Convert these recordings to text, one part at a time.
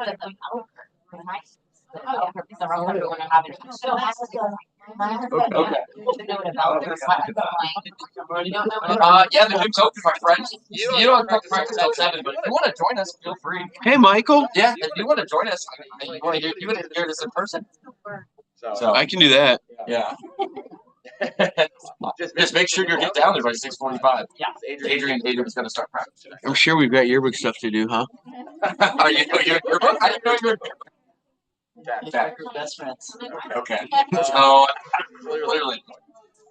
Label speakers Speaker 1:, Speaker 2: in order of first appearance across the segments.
Speaker 1: Yeah, the gym's open, my friend. You don't have to practice until 7, but if you want to join us, feel free.
Speaker 2: Hey, Michael.
Speaker 1: Yeah, if you want to join us, you want to hear this in person. So
Speaker 2: I can do that.
Speaker 1: Yeah. Just make sure you get down there by 6:45. Yeah, Adrian's going to start practice today.
Speaker 2: I'm sure we've got yearbook stuff to do, huh?
Speaker 1: Are you yearbook? I didn't know you were.
Speaker 3: Best friends.
Speaker 1: Okay. So clearly.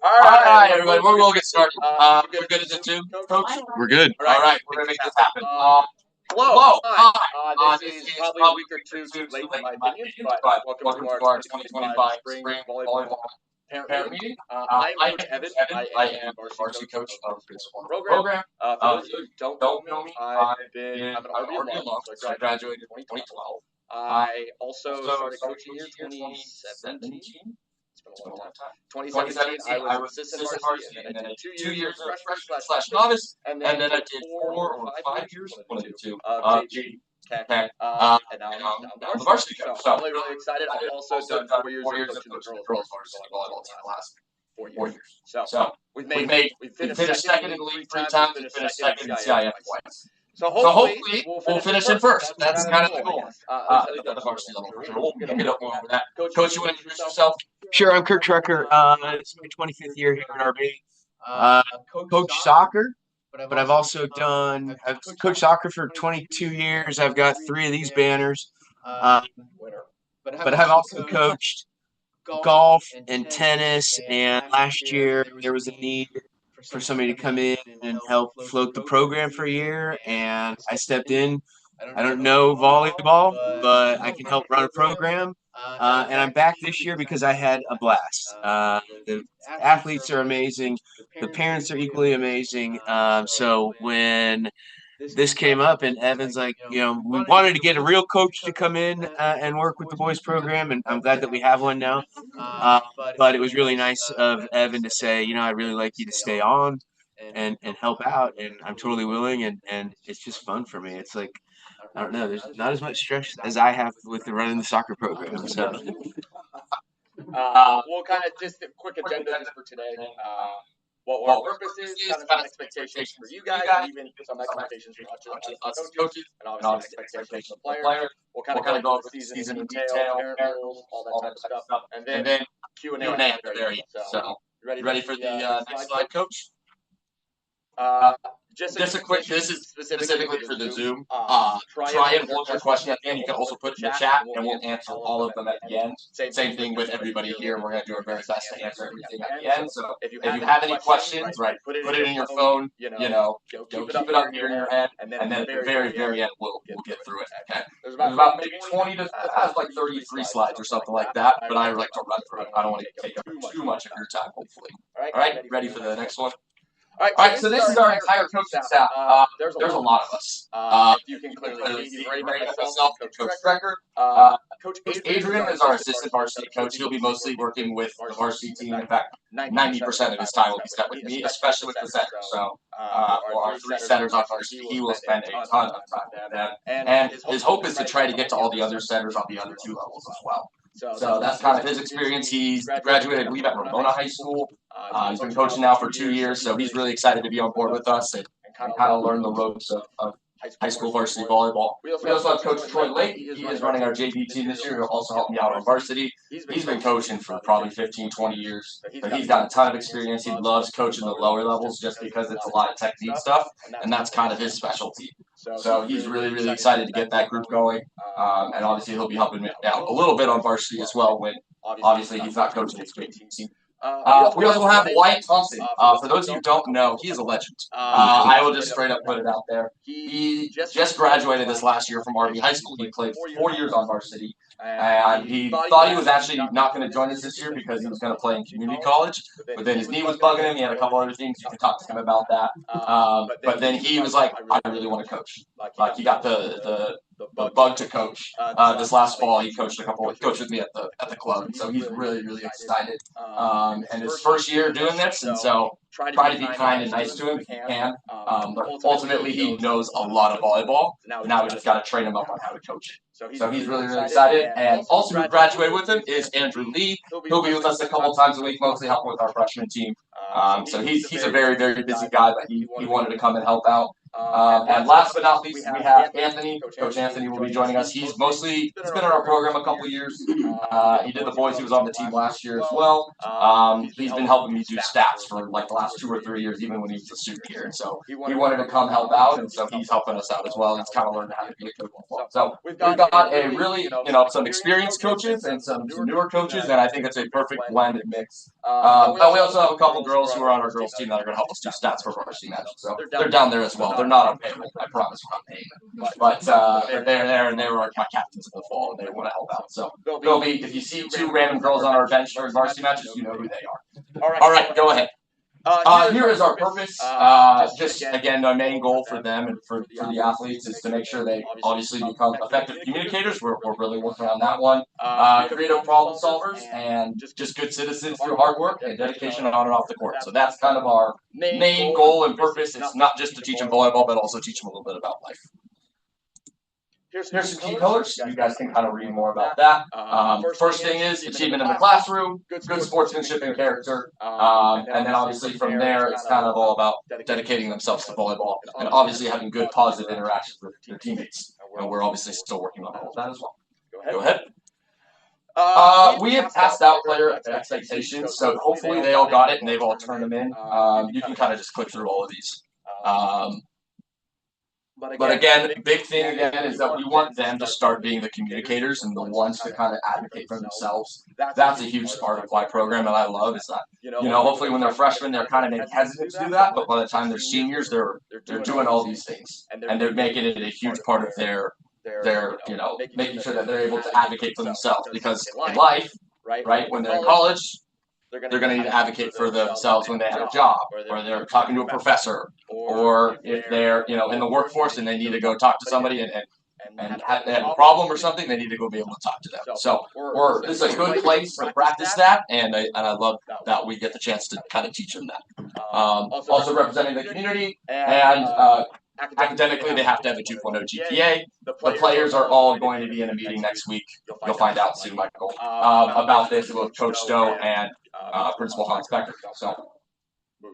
Speaker 1: All right, everybody, we'll get started. We're good as a two, Coach?
Speaker 2: We're good.
Speaker 1: All right, we're going to make this happen.
Speaker 4: Hello.
Speaker 1: Hi.
Speaker 4: This is probably a week or two too late in my opinion, but welcome to our 2025 spring volleyball parent meeting. I'm Coach Evan. I am
Speaker 1: varsity coach of this
Speaker 4: program. For those who don't know me, I'm an
Speaker 1: RB
Speaker 4: RB alum, so I graduated in 2012. I also started coaching in 2017. It's been a long time. 2017, I was assistant varsity, and then I did 2 years of freshman/novice, and then I did 4 or 5 years, one of the two, JV. Okay. And now I'm the varsity coach. So I'm really excited. I've also done 4 years of coaching the girls varsity volleyball team the last 4 years. So we've finished second in the league 3 times and finished second in CIF twice. So hopefully we'll finish in first. That's kind of the goal. The varsity level. We'll get up over that. Coach, you want to introduce yourself?
Speaker 2: Sure, I'm Kurt Trucker. It's my 25th year here at RB. Coach soccer, but I've also I've coached soccer for 22 years. I've got 3 of these banners. But I've also coached golf and tennis, and last year there was a need for somebody to come in and help float the program for a year, and I stepped in. I don't know volleyball, but I can help run a program, and I'm back this year because I had a blast. The athletes are amazing. The parents are equally amazing. So when this came up and Evan's like, we wanted to get a real coach to come in and work with the boys program, and I'm glad that we have one now. But it was really nice of Evan to say, I'd really like you to stay on and help out, and I'm totally willing, and it's just fun for me. It's like, I don't know, there's not as much stress as I have with running the soccer program. So
Speaker 4: we'll kind of just a quick agenda just for today. What our purpose is, kind of some expectations for you guys, and even some expectations for us as coaches, and obviously expectations of the players. We'll kind of go over the season in detail, parent rules, all that type of stuff, and then Q&A at the very end. So, ready for the next slide, Coach? Just a quick, this is specifically for the Zoom. Try and hold your question at the end. You can also put in the chat, and we'll answer all of them at the end. Same thing with everybody here. We're going to do our very best to answer everything at the end. So if you have any questions, put it in your phone, keep it up here in your head, and then at the very, very end, we'll get through it. Okay. There's about maybe 20 to like 33 slides or something like that, but I like to run through it. I don't want to take up too much of your time, hopefully. All right, ready for the next one? All right, so this is our entire coaching staff. There's a lot of us. If you can clearly see myself, Coach Strecker. Coach Adrian is our assistant varsity coach. He'll be mostly working with the varsity team. In fact, 90% of his time will be spent with me, especially with the setters. So for our 3 setters on varsity, he will spend a ton of time with them. And his hope is to try to get to all the other setters on the other 2 levels as well. So that's kind of his experience. He's graduated, I believe, at Ramona High School. He's been coaching now for 2 years, so he's really excited to be on board with us and kind of learn the ropes of high school varsity volleyball. We also have Coach Troy Lake. He is running our JV team this year. He'll also help me out on varsity. He's been coaching for probably 15, 20 years. But he's got a ton of experience. He loves coaching the lower levels just because it's a lot of technique stuff, and that's kind of his specialty. So he's really, really excited to get that group going. And obviously he'll be helping me out a little bit on varsity as well when obviously he's not coaching his great team. We also have Wyatt Thompson. For those of you who don't know, he is a legend. I will just straight up put it out there. He just graduated this last year from RB High School. He played 4 years on varsity. And he thought he was actually not going to join us this year because he was going to play in community college. But then his knee was bugging him. He had a couple other things. You can talk to him about that. But then he was like, I really want to coach. Like he got the the bug to coach. This last fall, he coached with me at the club, and so he's really, really excited. And his first year doing this, and so try to be kind and nice to him if you can. But ultimately, he knows a lot of volleyball. Now we just got to train him up on how to coach it. So he's really, really excited. And also who graduated with him is Andrew Lee. He'll be with us a couple times a week, mostly helping with our freshman team. So he's a very, very busy guy, but he wanted to come and help out. And last but not least, we have Anthony. Coach Anthony will be joining us. He's been in our program a couple years. He did the boys. He was on the team last year as well. He's been helping me do stats for like the last 2 or 3 years, even when he was a student here. And so he wanted to come help out, and so he's helping us out as well. He's kind of learned how to be a coach as well. So we've got a really, some experienced coaches and some newer coaches, and I think it's a perfect blended mix. But we also have a couple girls who are on our girls team that are going to help us do stats for varsity matches. So they're down there as well. They're not on payroll. I promise we're not paying them. But they're there, and they were my captains in the fall, and they want to help out. So they'll be, if you see 2 random girls on our bench during varsity matches, you know who they are. All right, go ahead. Here is our purpose. Just again, our main goal for them and for the athletes is to make sure they obviously become effective communicators. We're really working on that one. Creative problem solvers and just good citizens through hard work and dedication on and off the court. So that's kind of our main goal and purpose. It's not just to teach them volleyball, but also teach them a little bit about life. Here's some key pillars. You guys can kind of read more about that. First thing is achievement in the classroom, good sportsmanship and character. And then obviously from there, it's kind of all about dedicating themselves to volleyball and obviously having good positive interactions with their teammates. And we're obviously still working on all of that as well. Go ahead. We have passed out player expectations, so hopefully they all got it and they've all turned them in. You can kind of just click through all of these. But again, the big thing again is that we want them to start being the communicators and the ones to kind of advocate for themselves. That's a huge part of my program that I love is that, hopefully when they're freshmen, they're kind of maybe hesitant to do that, but by the time they're seniors, they're doing all these things. And they're making it a huge part of their making sure that they're able to advocate for themselves. Because in life, right, when they're in college, they're going to need to advocate for themselves when they have a job, or they're talking to a professor, or if they're, in the workforce and they need to go talk to somebody and they have a problem or something, they need to go be able to talk to them. So this is a good place to practice that, and I love that we get the chance to kind of teach them that. Also representing the community, and academically, they have to have a 2.0 GPA. The players are all going to be in a meeting next week. You'll find out soon, Michael, about this with Coach Stowe and Principal Hans Becker. So,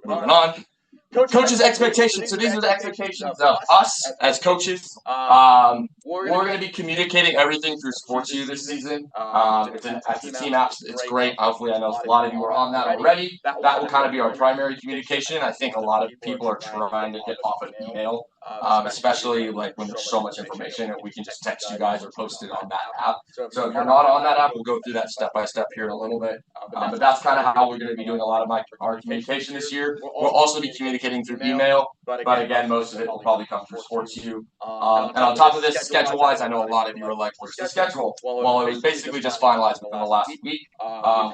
Speaker 4: moving on. Coaches' expectations. So these are the expectations of us as coaches. We're going to be communicating everything through Sports U this season. It's a team app. It's great. Hopefully, I know a lot of you are on that already. That will kind of be our primary communication. I think a lot of people are trying to get off of email, especially like when there's so much information and we can just text you guys or post it on that app. So if you're not on that app, we'll go through that step by step here in a little bit. But that's kind of how we're going to be doing a lot of our communication this year. We'll also be communicating through email, but again, most of it will probably come through Sports U. And on top of this, schedule-wise, I know a lot of you are like, where's the schedule? Well, it was basically just finalized within the last week.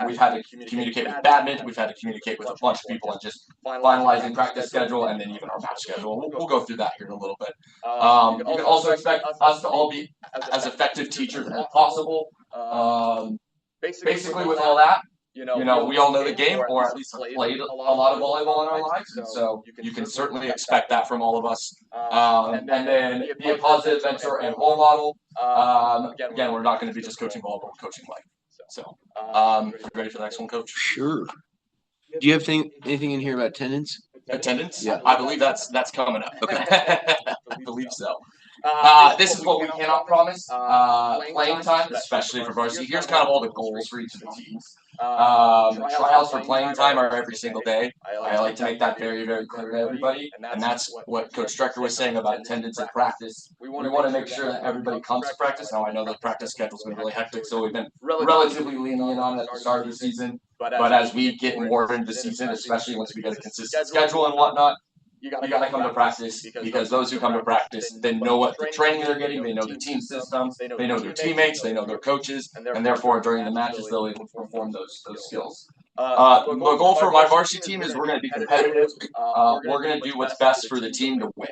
Speaker 4: We've had to communicate with badminton. We've had to communicate with a bunch of people and just finalizing practice schedule and then even our match schedule. We'll go through that here in a little bit. You can also expect us to all be as effective teachers as possible. Basically, with all that, we all know the game, or at least have played a lot of volleyball in our lives, and so you can certainly expect that from all of us. And then be a positive mentor and role model. Again, we're not going to be just coaching volleyball, we're coaching life. So, ready for the next one, Coach?
Speaker 2: Sure. Do you have anything in here about attendance?
Speaker 4: Attendance?
Speaker 2: Yeah.
Speaker 4: I believe that's coming up.
Speaker 2: Okay.
Speaker 4: I believe so. This is what we cannot promise. Playing time, especially for varsity. Here's kind of all the goals for each of the teams. Tryouts for playing time are every single day. I like to make that very, very clear to everybody. And that's what Coach Strecker was saying about attendance at practice. We want to make sure that everybody comes to practice. Now, I know the practice schedule's been really hectic, so we've been relatively lenient on it at the start of the season. But as we get more into the season, especially once we get a consistent schedule and whatnot, you got to come to practice, because those who come to practice, they know what the training they're getting, they know the team systems, they know their teammates, they know their coaches, and therefore during the matches they'll able to perform those skills. The goal for my varsity team is we're going to be competitive. We're going to do what's best for the team to win.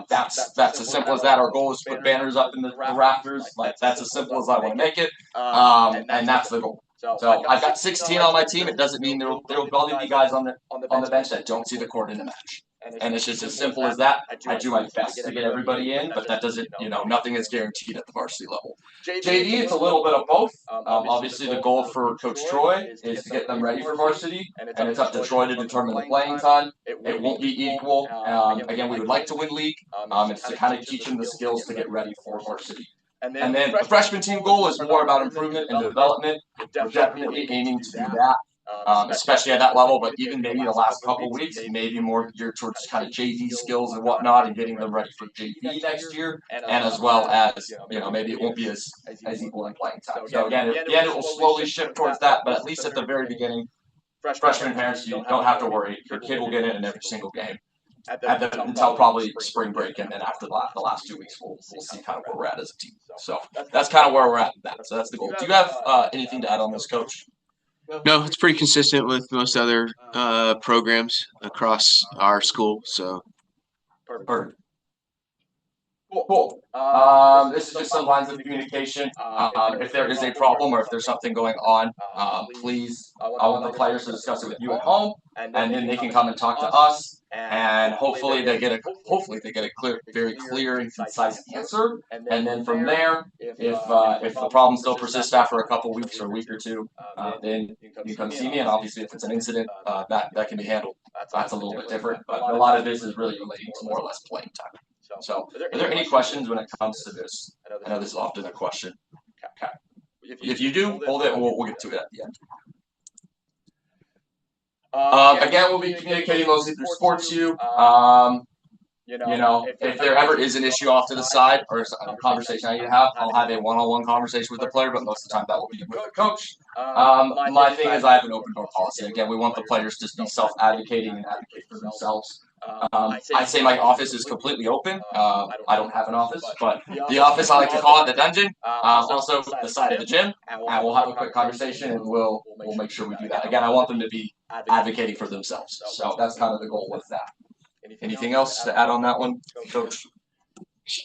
Speaker 4: That's as simple as that. Our goal is to put banners up in the rafters. Like, that's as simple as I want to make it. And that's the goal. So I've got 16 on my team. It doesn't mean there'll probably be guys on the bench that don't see the court in a match. And it's just as simple as that. I do my best to get everybody in, but that doesn't, nothing is guaranteed at the varsity level. JV, it's a little bit of both. Obviously, the goal for Coach Troy is to get them ready for varsity, and it's up to Troy to determine the playing time. It won't be equal. Again, we would like to win league. It's to kind of teach them the skills to get ready for varsity. And then the freshman team goal is more about improvement and development. We're definitely aiming to do that. Especially at that level, but even maybe the last couple weeks, maybe more geared towards kind of JV skills and whatnot, and getting them ready for JV next year, and as well as maybe it won't be as equal in playing time. So again, at the end it will slowly shift towards that, but at least at the very beginning, freshman parents, you don't have to worry. Your kid will get in every single game until probably spring break, and then after the last 2 weeks, we'll see kind of where we're at as a team. So that's kind of where we're at with that. So that's the goal. Do you have anything to add on this, Coach?
Speaker 2: No, it's pretty consistent with most other programs across our school. So,
Speaker 4: perfect. Cool. This is just some lines of communication. If there is a problem or if there's something going on, please, I want the players to discuss it with you at home, and then they can come and talk to us. And hopefully they get a very clear and concise answer. And then from there, if the problem still persists after a couple weeks or a week or two, then you come see me. And obviously, if it's an incident, that can be handled. That's a little bit different. But a lot of this is really relating to more or less playing time. So, are there any questions when it comes to this? I know this is often a question. Okay. If you do, hold it, and we'll get to it at the end. Again, we'll be communicating mostly through SportsU. If there ever is an issue off to the side or a conversation I need to have, I'll have a one-on-one conversation with the player, but most of the time that will be with the coach. My thing is I have an open door policy. Again, we want the players to be self-advocating and advocate for themselves. I say my office is completely open. I don't have an office, but the office, I like to call it the dungeon. Also the side of the gym, and we'll have a quick conversation, and we'll make sure we do that. Again, I want them to be advocating for themselves. So that's kind of the goal with that. Anything else to add on that one, Coach?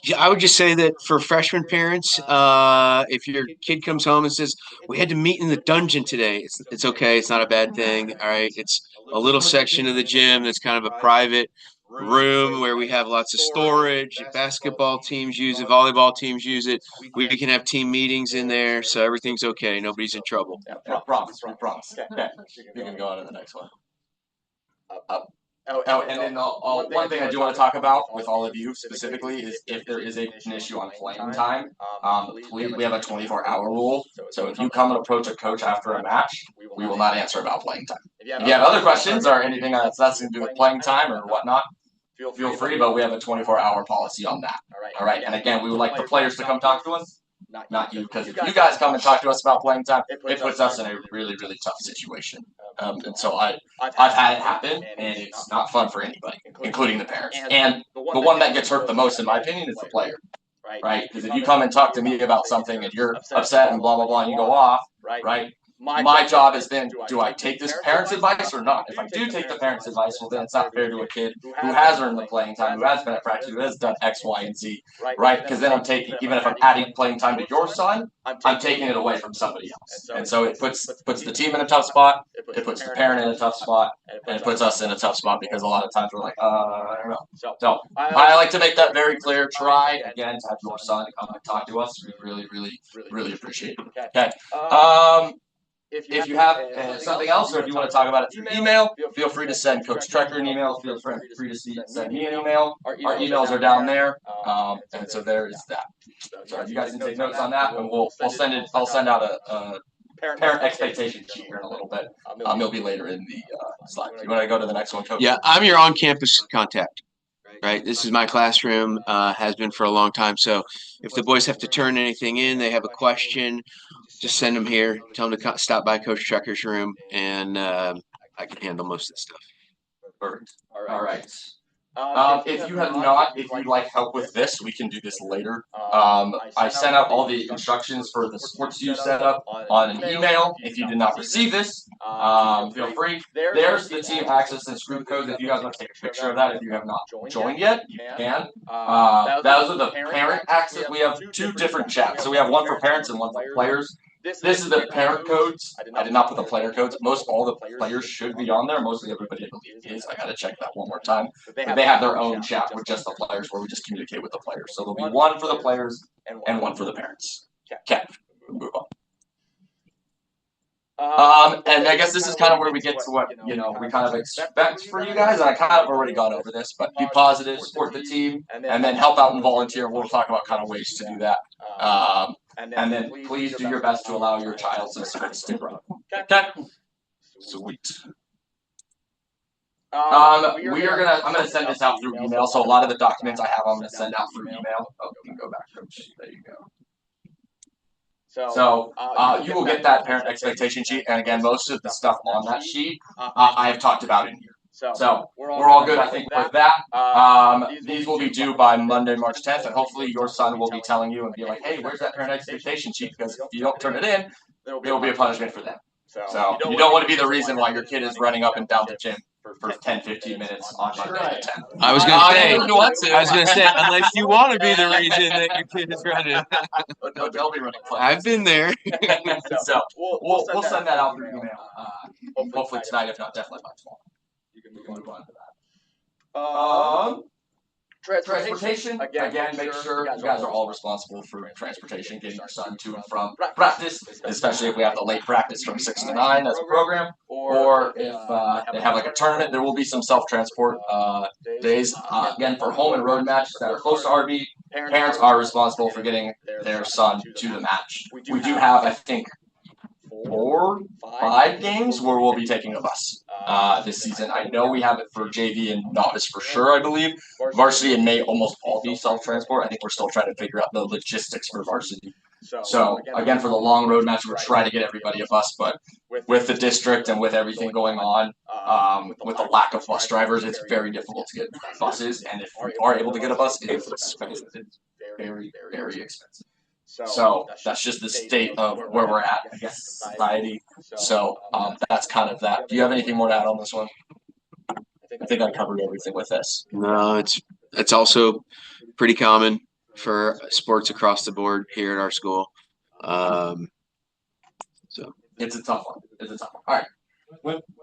Speaker 2: Yeah, I would just say that for freshman parents, if your kid comes home and says, "We had to meet in the dungeon today," it's okay. It's not a bad thing. All right, it's a little section of the gym that's kind of a private room where we have lots of storage. Basketball teams use it, volleyball teams use it. We can have team meetings in there, so everything's okay. Nobody's in trouble.
Speaker 4: Yeah, promise. Okay, you can go on to the next one. And then one thing I do want to talk about with all of you specifically is if there is an issue on playing time, we have a 24-hour rule. So if you come and approach a coach after a match, we will not answer about playing time. If you have other questions or anything that's to do with playing time or whatnot, feel free, but we have a 24-hour policy on that. All right. And again, we would like the players to come talk to us, not you, because if you guys come and talk to us about playing time, it puts us in a really, really tough situation. And so I've had it happen, and it's not fun for anybody, including the parents. And the one that gets hurt the most, in my opinion, is the player, right? Because if you come and talk to me about something and you're upset and blah, blah, blah, and you go off, right? My job is then, do I take this parent's advice or not? If I do take the parent's advice, well, then it's not fair to a kid who has earned the playing time, who has been at practice, who has done X, Y, and Z, right? Because then I'm taking, even if I'm adding playing time to your son, I'm taking it away from somebody else. And so it puts the team in a tough spot, it puts the parent in a tough spot, and it puts us in a tough spot because a lot of times we're like, I don't know. So I like to make that very clear. Try, again, to have your son come and talk to us. We really, really, really appreciate it. Okay. If you have something else, or if you want to talk about it through email, feel free to send Coach Trekker an email. Feel free to send me an email. Our emails are down there, and so there is that. So if you guys can take notes on that, and we'll send it. I'll send out a parent expectation sheet here in a little bit. It'll be later in the slide. You want to go to the next one, Coach?
Speaker 2: Yeah, I'm your on-campus contact. Right, this is my classroom. Has been for a long time. So if the boys have to turn anything in, they have a question, just send them here. Tell them to stop by Coach Trekker's room, and I can handle most of the stuff.
Speaker 4: Perfect. All right. If you have not, if you'd like help with this, we can do this later. I sent out all the instructions for the sports you set up on an email. If you did not receive this, feel free. There's the team access and group codes. If you guys want to take a picture of that, if you have not joined yet, you can. Those are the parent access. We have two different chats. So we have one for parents and one for players. This is the parent codes. I did not put the player codes. Most all the players should be on there. Mostly everybody I believe is. I gotta check that one more time. But they have their own chat with just the players where we just communicate with the players. So there'll be one for the players and one for the parents. Okay, move on. And I guess this is kind of where we get to what we kind of expect for you guys. And I kind of already gone over this, but be positive, support the team, and then help out and volunteer. We'll talk about kind of ways to do that. And then please do your best to allow your child's spirits to grow. Okay. Sweet. I'm gonna send this out through email. So a lot of the documents I have, I'm gonna send out through email. Oh, you can go back, Coach. There you go. So you will get that parent expectation sheet, and again, most of the stuff on that sheet I have talked about in here. So we're all good, I think, with that. These will be due by Monday, March 10th, and hopefully your son will be telling you and be like, hey, where's that parent expectation sheet? Because if you don't turn it in, there will be a punishment for them. So you don't want to be the reason why your kid is running up and down the gym for 10, 15 minutes on Monday at 10.
Speaker 2: I was gonna say, unless you want to be the reason that your kid is running.
Speaker 4: No, they'll be running class.
Speaker 2: I've been there.
Speaker 4: So we'll send that out through email. Hopefully tonight, if not, definitely by tomorrow. You can move on to that. Transportation, again, make sure you guys are all responsible for transportation, getting your son to and from practice, especially if we have the late practice from 6 to 9 as a program, or if they have like a tournament, there will be some self-transport days. Again, for home and road matches that are close to RB, parents are responsible for getting their son to the match. We do have, I think, 4, 5 games where we'll be taking a bus this season. I know we have it for JV and novice for sure, I believe. Varsity and may almost all be self-transport. I think we're still trying to figure out the logistics for varsity. So, again, for the long road match, we're trying to get everybody a bus, but with the district and with everything going on, with the lack of bus drivers, it's very difficult to get buses. And if we are able to get a bus, it's expensive. It's very, very expensive. So that's just the state of where we're at, I guess, society. So that's kind of that. Do you have anything more to add on this one? I think I covered everything with this.
Speaker 2: No, it's also pretty common for sports across the board here at our school. So
Speaker 4: it's a tough one. All right.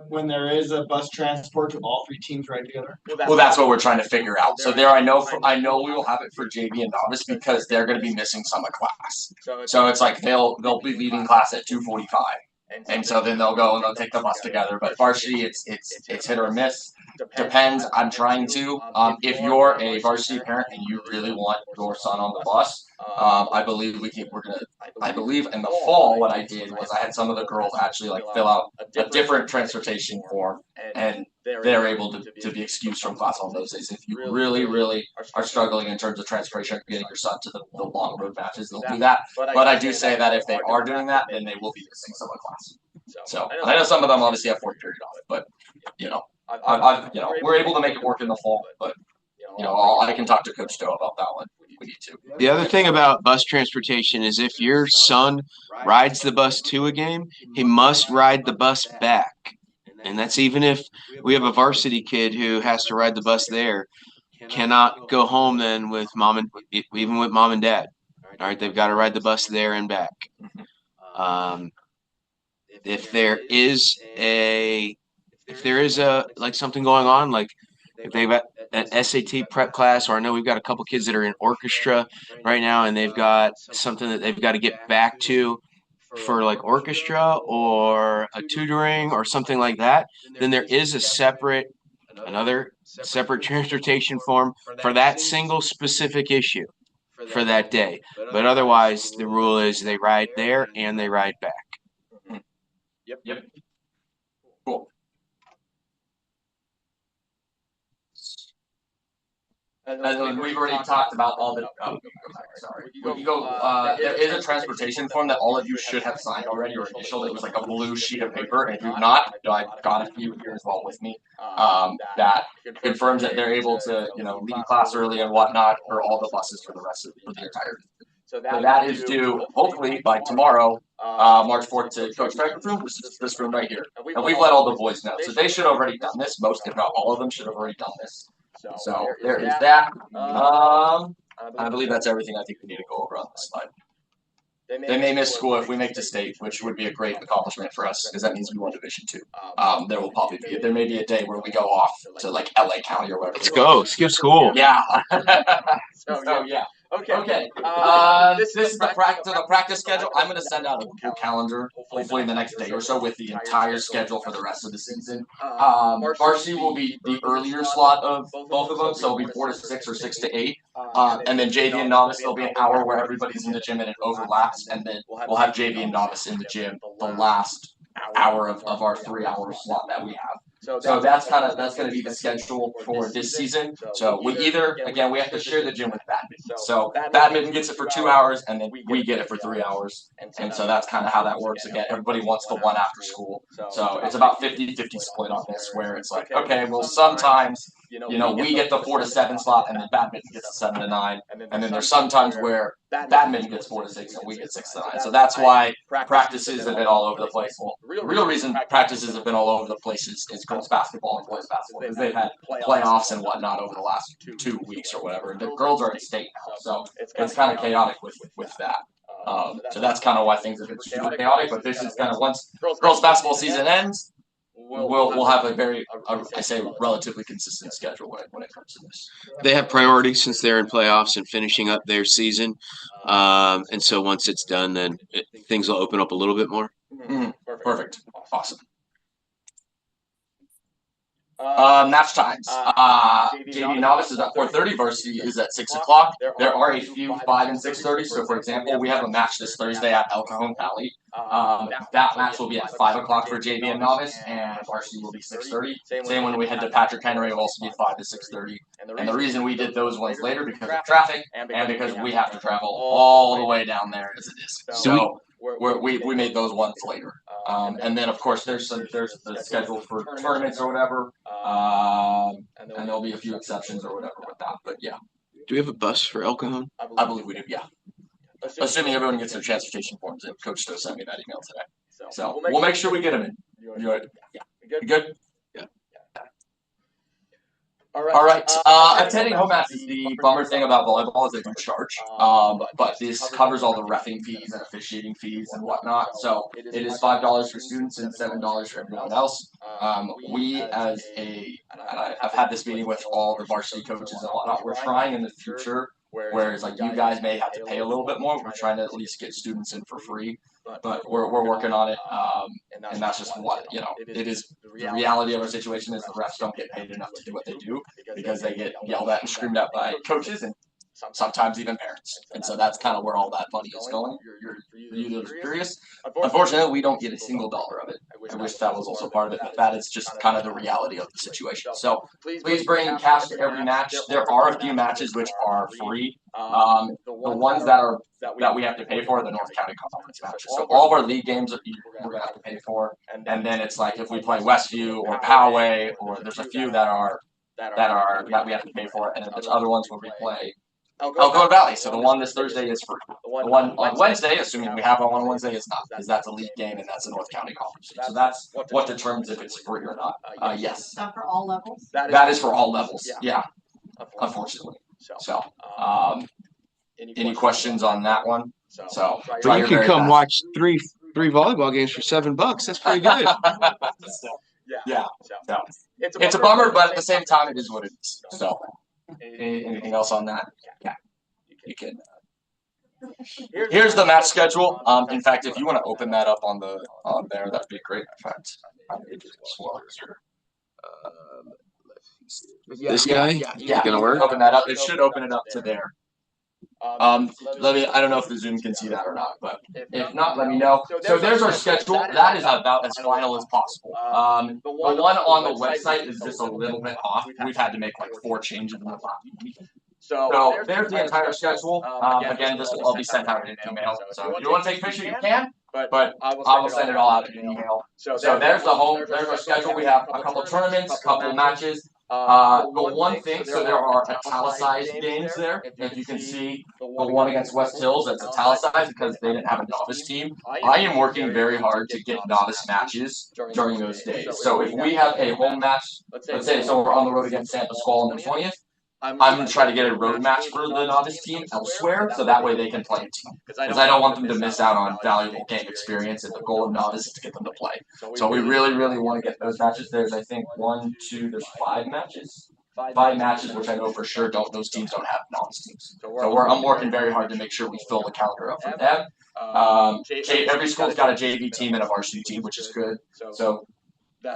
Speaker 3: When there is a bus transport, do all 3 teams ride together?
Speaker 4: Well, that's what we're trying to figure out. So there, I know we will have it for JV and novice because they're going to be missing some of class. So it's like they'll be leaving class at 2:45, and so then they'll go and they'll take the bus together. But varsity, it's hit or miss. Depends. I'm trying to. If you're a varsity parent and you really want your son on the bus, I believe I believe in the fall what I did was I had some of the girls actually like fill out a different transportation form, and they're able to be excused from class on those days. If you really, really are struggling in terms of transportation, getting your son to the long road matches, they'll do that. But I do say that if they are doing that, then they will be missing some of class. So I know some of them obviously have 40 period off, but we're able to make it work in the fall. But I can talk to Coach Stowe about that one. We need to.
Speaker 2: The other thing about bus transportation is if your son rides the bus to a game, he must ride the bus back. And that's even if we have a varsity kid who has to ride the bus there, cannot go home then with mom and dad. All right, they've got to ride the bus there and back. If there is like something going on, like if they've got an SAT prep class, or I know we've got a couple kids that are in orchestra right now, and they've got something that they've got to get back to for like orchestra or a tutoring or something like that, then there is another separate transportation form for that single specific issue for that day. But otherwise, the rule is they ride there and they ride back.
Speaker 4: Yep. Cool. And we've already talked about all the. Oh, sorry. You go. There is a transportation form that all of you should have signed already or initialed. It was like a blue sheet of paper, and if you've not, I've got a few here as well with me. That confirms that they're able to, leave class early and whatnot for all the buses for the entire. So that is due hopefully by tomorrow, March 4th, to Coach Beck's room, which is this room right here. And we've let all the boys know, so they should have already done this. Most, if not all of them, should have already done this. So there is that. I believe that's everything I think we need to go over on this slide. They may miss school if we make it to state, which would be a great accomplishment for us because that means we won Division II. There may be a day where we go off to like LA County or whatever.
Speaker 2: Let's go. Skip school.
Speaker 4: Yeah. So yeah. Okay. This is the practice schedule. I'm going to send out a Google Calendar, hopefully in the next day or so, with the entire schedule for the rest of the season. Varsity will be the earlier slot of both of them, so it'll be 4 to 6 or 6 to 8. And then JV and Novice, there'll be an hour where everybody's in the gym and it overlaps, and then we'll have JV and Novice in the gym the last hour of our 3-hour slot that we have. So that's going to be the schedule for this season. So we have to share the gym with badminton. So badminton gets it for 2 hours, and then we get it for 3 hours. And so that's kind of how that works. Again, everybody wants the one after school. So it's about 50-50 split on this, where it's like, okay, well, sometimes we get the 4 to 7 slot, and then badminton gets the 7 to 9. And then there's sometimes where badminton gets 4 to 6, and we get 6 to 9. So that's why practices have been all over the place. Well, the real reason practices have been all over the place is girls basketball and boys basketball, because they've had playoffs and whatnot over the last 2 weeks or whatever. The girls are in state now, so it's kind of chaotic with that. So that's kind of why things have been super chaotic. But this is kind of once girls basketball season ends, we'll have a very, I say, relatively consistent schedule when it comes to this.
Speaker 2: They have priorities since they're in playoffs and finishing up their season. And so once it's done, then things will open up a little bit more.
Speaker 4: Mm-hmm. Perfect. Awesome. Match times. JV Novice is at 4:30. Varsity is at 6 o'clock. There are a few 5 and 6:30. So, for example, we have a match this Thursday at El Cajon Valley. That match will be at 5 o'clock for JV and Novice, and Varsity will be 6:30. Same when we head to Patrick Henry, will also be 5 to 6:30. And the reason we did those ones later because of traffic and because we have to travel all the way down there as it is. So we made those ones later. And then, of course, there's the schedule for tournaments or whatever. And there'll be a few exceptions or whatever with that. But, yeah.
Speaker 2: Do we have a bus for El Cajon?
Speaker 4: I believe we do, yeah. Assuming everyone gets their transportation forms, and Coach Stowe sent me that email today. So we'll make sure we get them in. You good?
Speaker 2: Yeah.
Speaker 4: All right. Attending home matches, the bummer thing about volleyball is they do charge. But this covers all the reffing fees and officiating fees and whatnot. So it is $5 for students and $7 for everyone else. I've had this meeting with all the varsity coaches and whatnot. We're trying in the future, whereas like you guys may have to pay a little bit more. We're trying to at least get students in for free. But we're working on it, and that's just what, it is. The reality of our situation is the refs don't get paid enough to do what they do because they get yelled at and screamed at by coaches and sometimes even parents. And so that's kind of where all that money is going. You're curious. Unfortunately, we don't get a single dollar of it. I wish that was also part of it, but that is just kind of the reality of the situation. So please bring cash to every match. There are a few matches which are free. The ones that we have to pay for are the North County Conference matches. So all of our league games we're gonna have to pay for. And then it's like if we play Westview or Poway, or there's a few that we have to pay for, and then there's other ones where we play El Cajon Valley. So the one this Thursday is free. The one on Wednesday, assuming we have one on Wednesday, is not, because that's a league game and that's a North County Conference. So that's what determines if it's free or not. Yes.
Speaker 5: Is that for all levels?
Speaker 4: That is for all levels. Yeah. Unfortunately. So, any questions on that one? So
Speaker 2: you can come watch three volleyball games for $7. That's pretty good.
Speaker 4: Yeah. So it's a bummer, but at the same time, it is what it is. So. Anything else on that? Yeah, you can. Here's the match schedule. In fact, if you want to open that up on there, that'd be great. In fact,
Speaker 2: this guy,
Speaker 4: yeah,
Speaker 2: gonna work.
Speaker 4: Open that up. It should open it up to there. I don't know if the Zoom can see that or not, but if not, let me know. So there's our schedule. That is about as final as possible. The one on the website is just a little bit off. We've had to make like 4 changes in the last week. So there's the entire schedule. Again, this will all be sent out in an email. So if you want to take a picture, you can, but I will send it all out in an email. So there's there's our schedule. We have a couple tournaments, a couple matches. The one thing, so there are italicized games there. If you can see the one against West Hills, that's italicized because they didn't have a novice team. I am working very hard to get novice matches during those days. So if we have a home match, let's say so we're on the road against San Pasquale on the 20th, I'm going to try to get a road match for the novice team elsewhere, so that way they can play a team. Because I don't want them to miss out on valuable game experience, and the goal of novice is to get them to play. So we really, really want to get those matches. There's, I think, there's 5 matches. 5 matches, which I know for sure those teams don't have novice teams. So I'm working very hard to make sure we fill the calendar up for them. Every school's got a JV team and a varsity team, which is good. So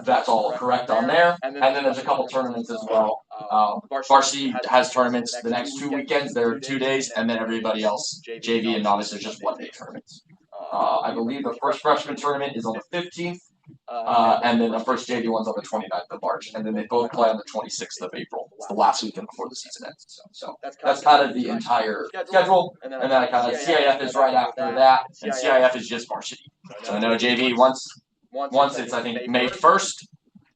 Speaker 4: that's all correct on there. And then there's a couple tournaments as well. Varsity has tournaments the next 2 weekends. There are 2 days, and then everybody else, JV and novice, are just 1-day tournaments. I believe the first freshman tournament is on the 15th, and then the first JV one's on the 29th of March, and then they both play on the 26th of April. It's the last weekend before the season ends. So that's kind of the entire schedule. And then I kind of CIF is right after that, and CIF is just varsity. So I know JV once it's, I think, May 1st,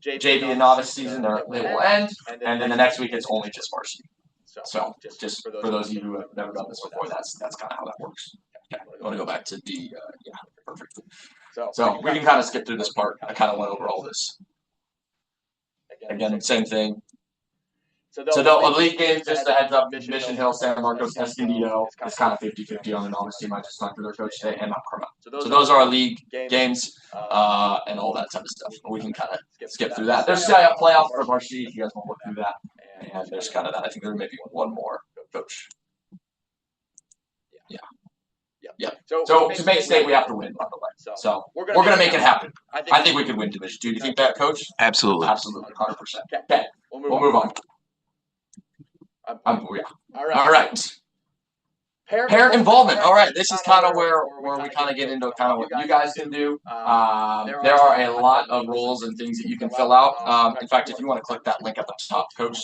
Speaker 4: JV and novice season, they will end, and then the next week it's only just varsity. So just for those of you who have never done this before, that's kind of how that works. Okay, I want to go back to D. Yeah, perfect. So we can kind of skip through this part. I kind of went over all this. Again, same thing. So the elite games, just a heads up, Mission Hill, San Marcos, Escondido is kind of 50-50 on the novice team. I just talked to their coach today, and Mount Carmel. So those are our league games and all that type of stuff. We can kind of skip through that. There's CIF playoff for varsity if you guys want to look through that. And there's kind of that. I think there may be one more coach. Yeah. So to make state, we have to win, by the way. So we're going to make it happen. I think we could win Division 2. Do you think that, Coach?
Speaker 2: Absolutely.
Speaker 4: Absolutely, 100%. Okay, we'll move on. Yeah. All right. Parent involvement. All right, this is kind of where we kind of get into kind of what you guys can do. There are a lot of roles and things that you can fill out. In fact, if you want to click that link at the top, Coach,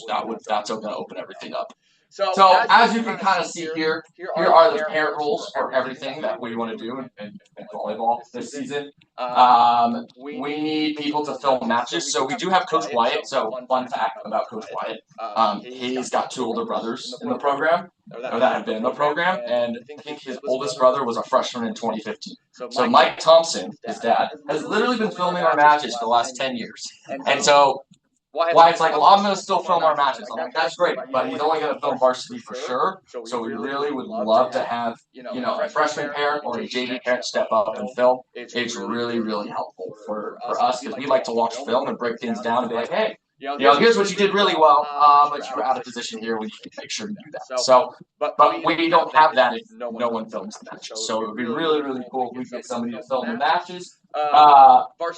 Speaker 4: that's going to open everything up. So as you can kind of see here are the parent roles for everything that we want to do in volleyball this season. We need people to film matches. So we do have Coach Wyatt. So fun fact about Coach Wyatt, he's got 2 older brothers in the program, or that have been in the program, and I think his oldest brother was a freshman in 2015. So Mike Thompson, his dad, has literally been filming our matches for the last 10 years. And so Wyatt's like, well, I'm going to still film our matches. I'm like, that's great, but he's only going to film varsity for sure. So we really would love to have, a freshman parent or a JV parent step up and film. It's really, really helpful for us because we like to watch film and break things down and be like, hey, here's what you did really well, but you were out of position here. We need to make sure to do that. So, but we don't have that if no one films the matches. So it would be really, really cool if we could get somebody to film the matches.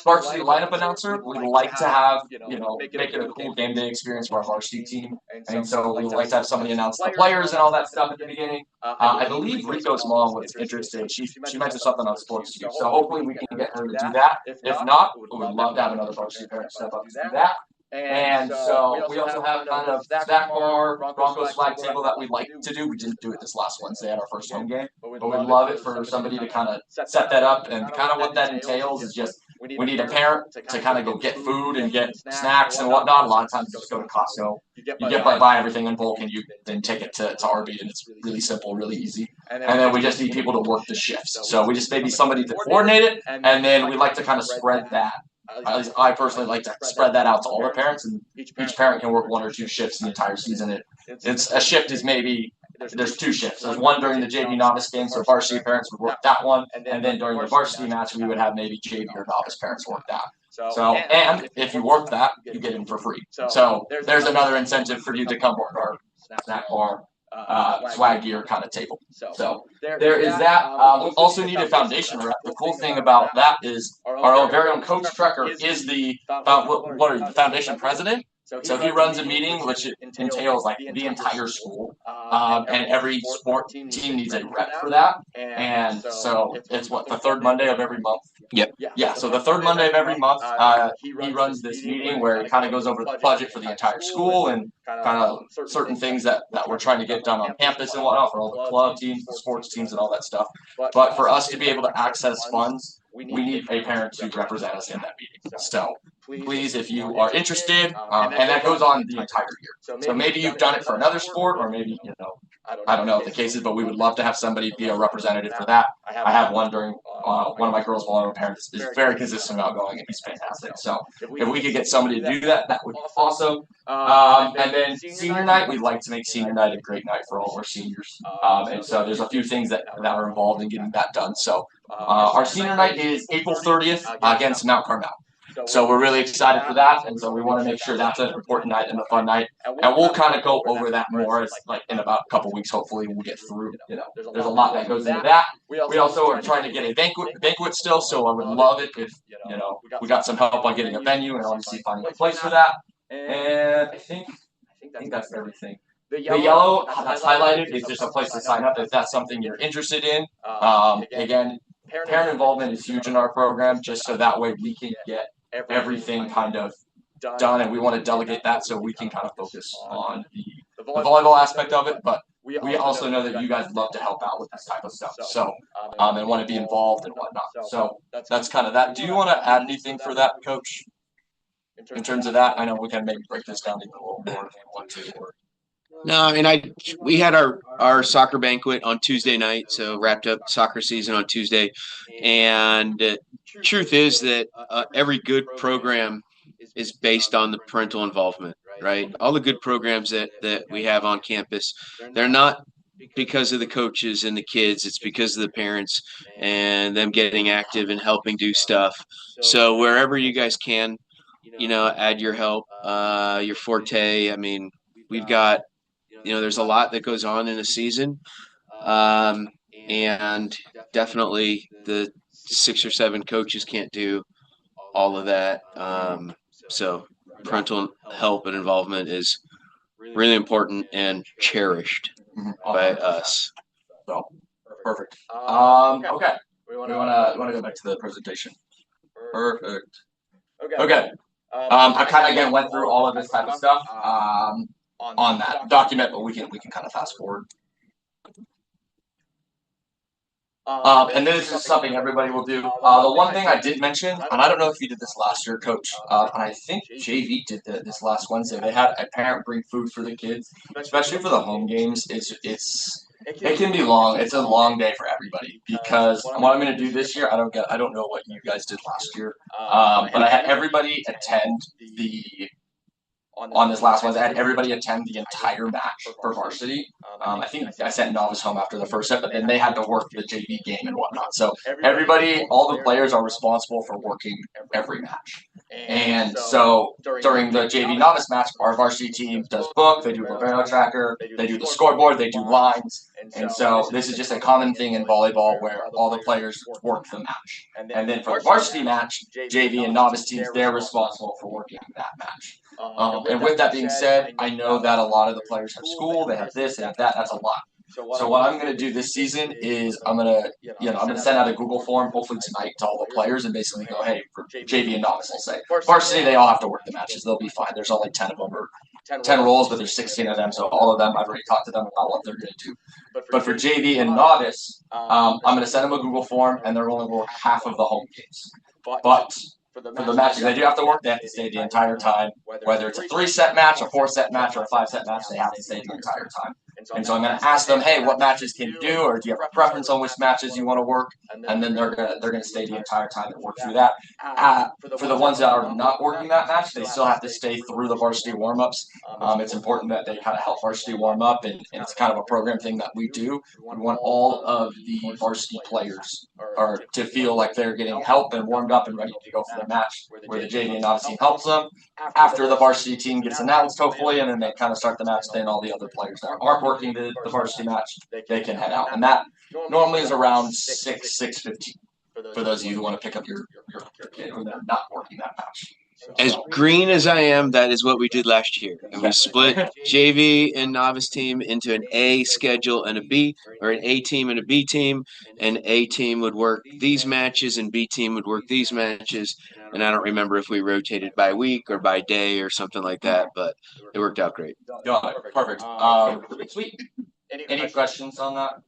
Speaker 4: Varsity lineup announcer, we'd like to have, make it a cool game day experience for our varsity team. And so we'd like to have somebody announce the players and all that stuff at the beginning. I believe Rico's mom was interested. She mentioned something on sports too. So hopefully we can get her to do that. If not, we would love to have another varsity parent step up to do that. And so we also have kind of snack bar, Broncos flag table that we'd like to do. We didn't do it this last Wednesday at our first home game, but we'd love it for somebody to kind of set that up. And kind of what that entails is just we need a parent to kind of go get food and get snacks and whatnot. A lot of times you just go to Costco, you buy everything in bulk, and you then take it to RB, and it's really simple, really easy. And then we just need people to work the shifts. So we just maybe somebody to coordinate it, and then we like to kind of spread that. At least I personally like to spread that out to all the parents, and each parent can work 1 or 2 shifts the entire season. It's a shift is maybe there's 2 shifts. There's one during the JV novice game, so varsity parents would work that one, and then during the varsity match we would have maybe JV or novice parents work that. So and if you work that, you get in for free. So there's another incentive for you to come work our snack bar. Swag gear kind of table. So there is that. We also need a foundation rep. The cool thing about that is our very own Coach Trekker is the foundation president. So he runs a meeting which entails like the entire school, and every sport team needs a rep for that. And so it's what, the third Monday of every month?
Speaker 2: Yep.
Speaker 4: Yeah, so the third Monday of every month, he runs this meeting where he kind of goes over the budget for the entire school and kind of certain things that we're trying to get done on campus and whatnot for all the club teams, the sports teams, and all that stuff. But for us to be able to access funds, we need a parent to represent us in that meeting. So please, if you are interested, and that goes on the entire year. So maybe you've done it for another sport, or maybe, I don't know what the case is, but we would love to have somebody be a representative for that. I have one during one of my girls' volleyball parents is very consistent about going, and he's fantastic. So if we could get somebody to do that, that would be awesome. And then senior night, we'd like to make senior night a great night for all of our seniors. And so there's a few things that are involved in getting that done. So our senior night is April 30th against Mount Carmel. So we're really excited for that, and so we want to make sure that's an important night and a fun night. And we'll kind of go over that more as like in about a couple weeks. Hopefully, we'll get through. There's a lot that goes into that. We also are trying to get a banquet still. So I would love it if we got some help on getting a venue and obviously finding a place for that. And I think that's everything. The yellow that's highlighted is just a place to sign up if that's something you're interested in. Again, parent involvement is huge in our program, just so that way we can get everything kind of done, and we want to delegate that so we can kind of focus on the volleyball aspect of it. But we also know that you guys love to help out with this type of stuff, so and want to be involved and whatnot. So that's kind of that. Do you want to add anything for that, Coach? In terms of that, I know we can maybe break this down even a little more if you want to.
Speaker 2: No, I mean, we had our soccer banquet on Tuesday night, so wrapped up soccer season on Tuesday. And truth is that every good program is based on the parental involvement, right? All the good programs that we have on campus, they're not because of the coaches and the kids. It's because of the parents and them getting active and helping do stuff. So wherever you guys can, add your help, your forte. I mean, we've got, there's a lot that goes on in a season, and definitely the 6 or 7 coaches can't do all of that. So parental help and involvement is really important and cherished by us.
Speaker 4: So perfect. Okay. We want to go back to the presentation. Perfect. Okay. I kind of again went through all of this type of stuff on that document, but we can kind of fast forward. And this is something everybody will do. The one thing I did mention, and I don't know if you did this last year, Coach, and I think JV did this last Wednesday. They had a parent bring food for the kids, especially for the home games. It can be long. It's a long day for everybody because what I'm going to do this year, I don't know what you guys did last year, but I had everybody attend on this last one, I had everybody attend the entire match for varsity. I think I sent novice home after the first set, but then they had to work the JV game and whatnot. So everybody, all the players are responsible for working every match. And so during the JV novice match, our varsity team does book, they do libero tracker, they do the scoreboard, they do lines. And so this is just a common thing in volleyball where all the players work the match. And then for the varsity match, JV and novice teams, they're responsible for working that match. And with that being said, I know that a lot of the players have school, they have this, they have that, that's a lot. So what I'm going to do this season is I'm going to send out a Google form, hopefully tonight, to all the players and basically go, hey, for JV and novice, I'll say. Varsity, they all have to work the matches. They'll be fine. There's only 10 of them, or 10 roles, but there's 16 of them. So all of them, I've already talked to them about what they're going to do. But for JV and novice, I'm going to send them a Google form, and they're only going to work half of the home games. But for the matches they do have to work, they have to stay the entire time. Whether it's a 3-set match, a 4-set match, or a 5-set match, they have to stay the entire time. And so I'm going to ask them, hey, what matches can you do, or do you have a preference on which matches you want to work? And then they're gonna stay the entire time and work through that. For the ones that are not working that match, they still have to stay through the varsity warm-ups. It's important that they kind of help varsity warm up, and it's kind of a program thing that we do. We want all of the varsity players to feel like they're getting help and warmed up and ready to go for the match, where the JV and novice team helps them. After the varsity team gets announced, hopefully, and then they kind of start the match, then all the other players that aren't working the varsity match, they can head out. And that normally is around 6:15 for those of you who want to pick up your kid who's not working that match.
Speaker 2: As green as I am, that is what we did last year. And we split JV and novice team into an A schedule and a B, or an A team and a B team. And A team would work these matches and B team would work these matches. And I don't remember if we rotated by week or by day or something like that, but it worked out great.
Speaker 4: Got it. Perfect. Sweet. Any questions on that?